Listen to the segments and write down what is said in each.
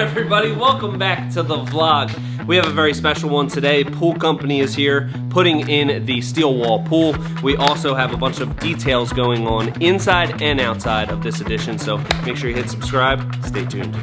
everybody? Welcome back to the vlog. We have a very special one today. Pool company is here putting in the steel wall pool. We also have a bunch of details going on inside and outside of this edition, so make sure you hit subscribe. Stay tuned.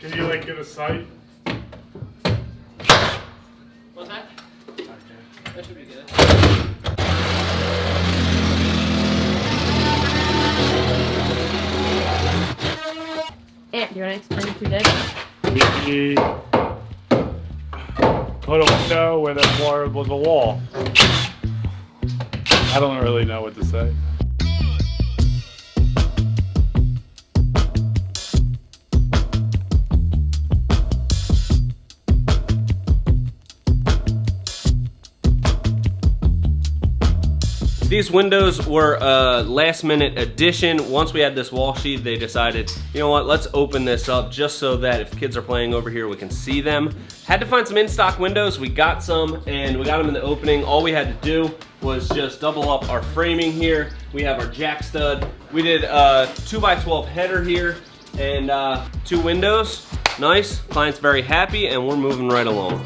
Can you like get a sight? What's that? Okay. That should be good. Ant, do you want to explain what you did? We put a window where the floor was a wall. I don't really know what to say. These windows were a last minute addition. Once we had this wall sheet, they decided, you know what, let's open this up just so that if kids are playing over here, we can see them. Had to find some in-stock windows. We got some and we got them in the opening. All we had to do was just double up our framing here. We have our jack stud. We did a 2x12 header here and 2 windows. Nice, client's very happy and we're moving right along.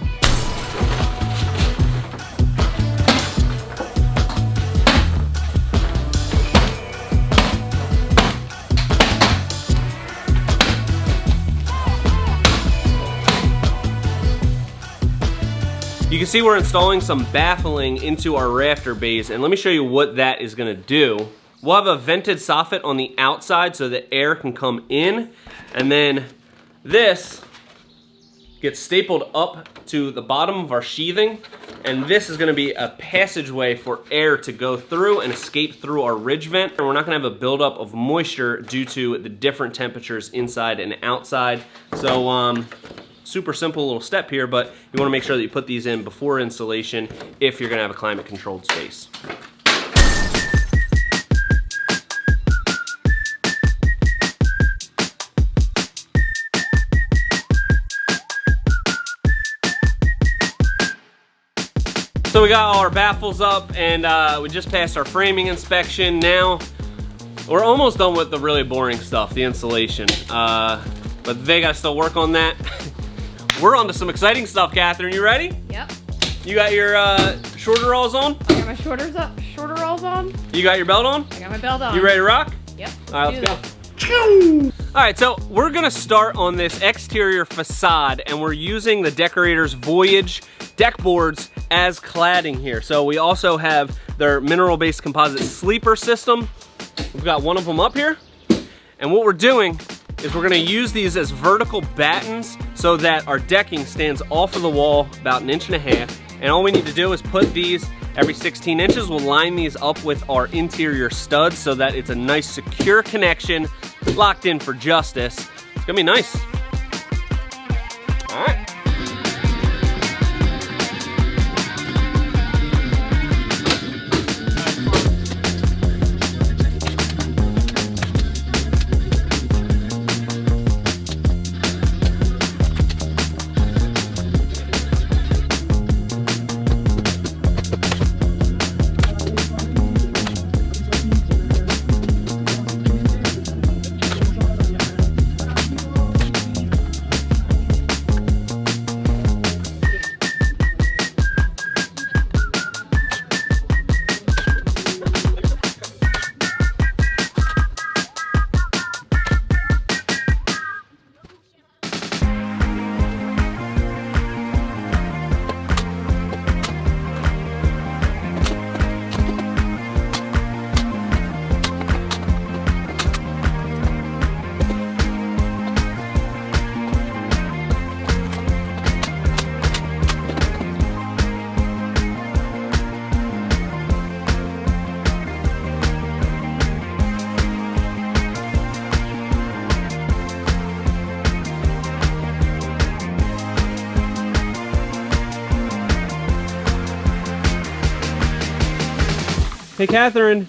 You can see we're installing some baffling into our rafter bays, and let me show you what that is gonna do. We'll have a vented soffit on the outside so that air can come in, and then this gets stapled up to the bottom of our sheathing, and this is gonna be a passageway for air to go through and escape through our ridge vent, and we're not gonna have a buildup of moisture due to the different temperatures inside and outside. So, super simple little step here, but you wanna make sure that you put these in before installation if you're gonna have a climate controlled space. So we got all our baffles up and we just passed our framing inspection. Now we're almost done with the really boring stuff, the installation. But they gotta still work on that. We're on to some exciting stuff, Catherine. You ready? Yep. You got your shorter rolls on? I got my shorter rolls on. You got your belt on? I got my belt on. You ready to rock? Yep. All right, let's go. All right, so we're gonna start on this exterior facade and we're using the Deckorators VOYAGE deck boards as cladding here. So we also have their mineral-based composite sleeper system. We've got one of them up here. And what we're doing is we're gonna use these as vertical battens so that our decking stands off of the wall about 1.5 inches. And all we need to do is put these every 16 inches. We'll line these up with our interior studs so that it's a nice secure connection, locked in for justice. It's gonna be nice. All right. Hey, Catherine.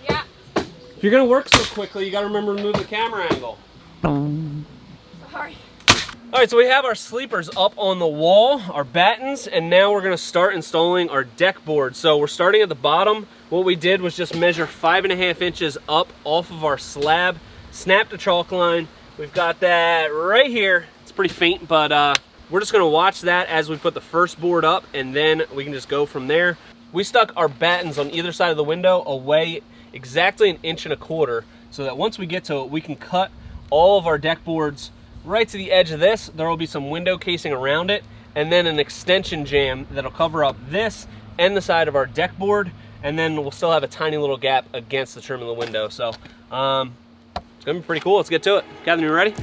Yeah. If you're gonna work so quickly, you gotta remember to move the camera angle. Sorry. All right, so we have our sleepers up on the wall, our battens, and now we're gonna start installing our deck board. So we're starting at the bottom. What we did was just measure 5.5 inches up off of our slab, snap the chalk line. We've got that right here. It's pretty faint, but we're just gonna watch that as we put the first board up, and then we can just go from there. We stuck our battens on either side of the window away exactly 1.25 inches, so that once we get to it, we can cut all of our deck boards right to the edge of this. There will be some window casing around it, and then an extension jamb that'll cover up this and the side of our deck board, and then we'll still have a tiny little gap against the trim of the window. So it's gonna be pretty cool. Let's get to it. Catherine, you ready?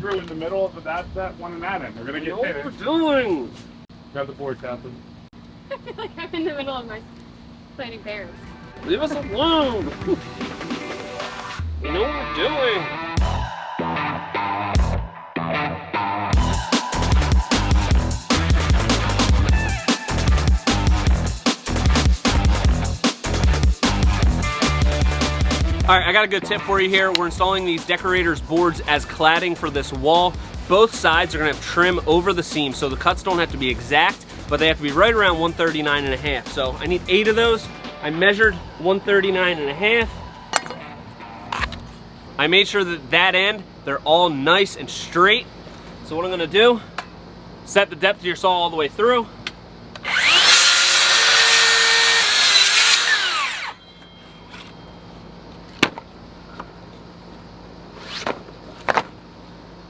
In the middle of that one and that end. We're gonna get hit. What we're doing? Grab the board, Catherine. I feel like I'm in the middle of my planting pears. Leave us alone. We know what we're doing. All right, I got a good tip for you here. We're installing these Deckorators boards as cladding for this wall. Both sides are gonna have trim over the seam, so the cuts don't have to be exact, but they have to be right around 139.5. So I need 8 of those. I measured 139.5. I made sure that that end, they're all nice and straight. So what I'm gonna do, set the depth of your saw all the way through.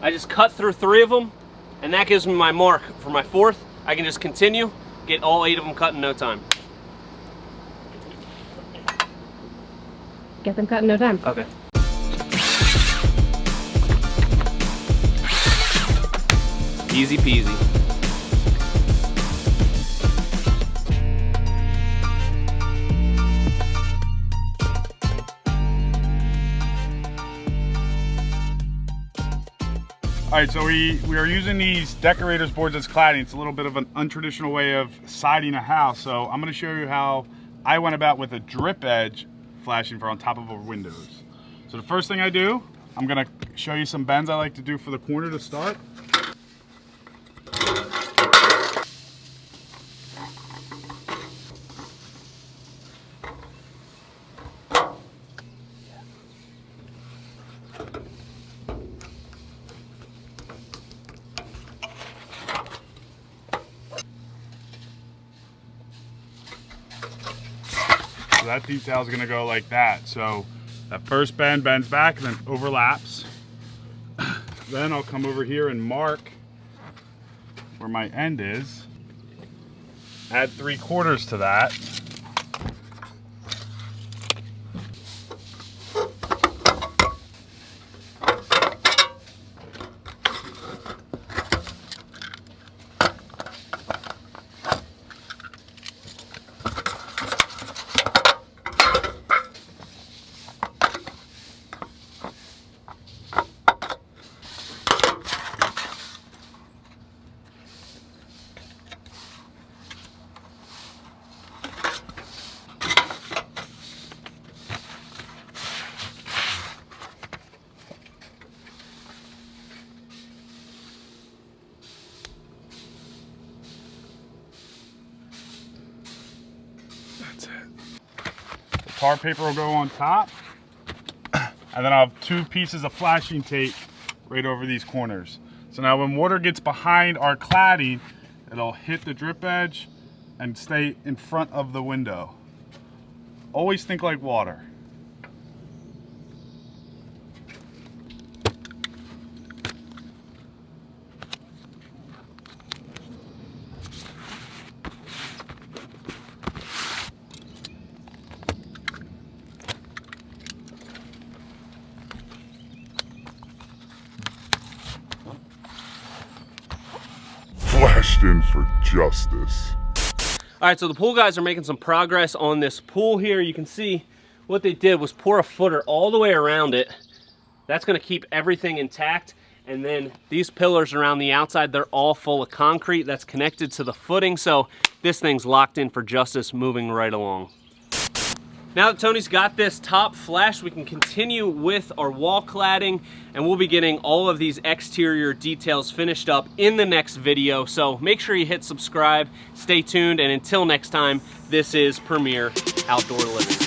I just cut through 3 of them, and that gives me my mark for my 4th. I can just continue, get all 8 of them cut in no time. Get them cut in no time. Okay. Easy peasy. All right, so we are using these Deckorators boards as cladding. It's a little bit of an untraditional way of siding a house. So I'm gonna show you how I went about with a drip edge flashing for on top of our windows. So the first thing I do, I'm gonna show you some bends I like to do for the corner to start. So that detail is gonna go like that. So that first bend bends back and then overlaps. Then I'll come over here and mark where my end is. Add 3/4 to that. That's it. The tar paper will go on top. And then I'll have 2 pieces of flashing tape right over these corners. So now when water gets behind our cladding, it'll hit the drip edge and stay in front of the window. Always think like water. Flashed in for justice. All right, so the pool guys are making some progress on this pool here. You can see what they did was pour a footer all the way around it. That's gonna keep everything intact. And then these pillars around the outside, they're all full of concrete that's connected to the footing. So this thing's locked in for justice, moving right along. Now that Tony's got this top flashed, we can continue with our wall cladding, and we'll be getting all of these exterior details finished up in the next video. So make sure you hit subscribe, stay tuned, and until next time, this is Premier Outdoor Living.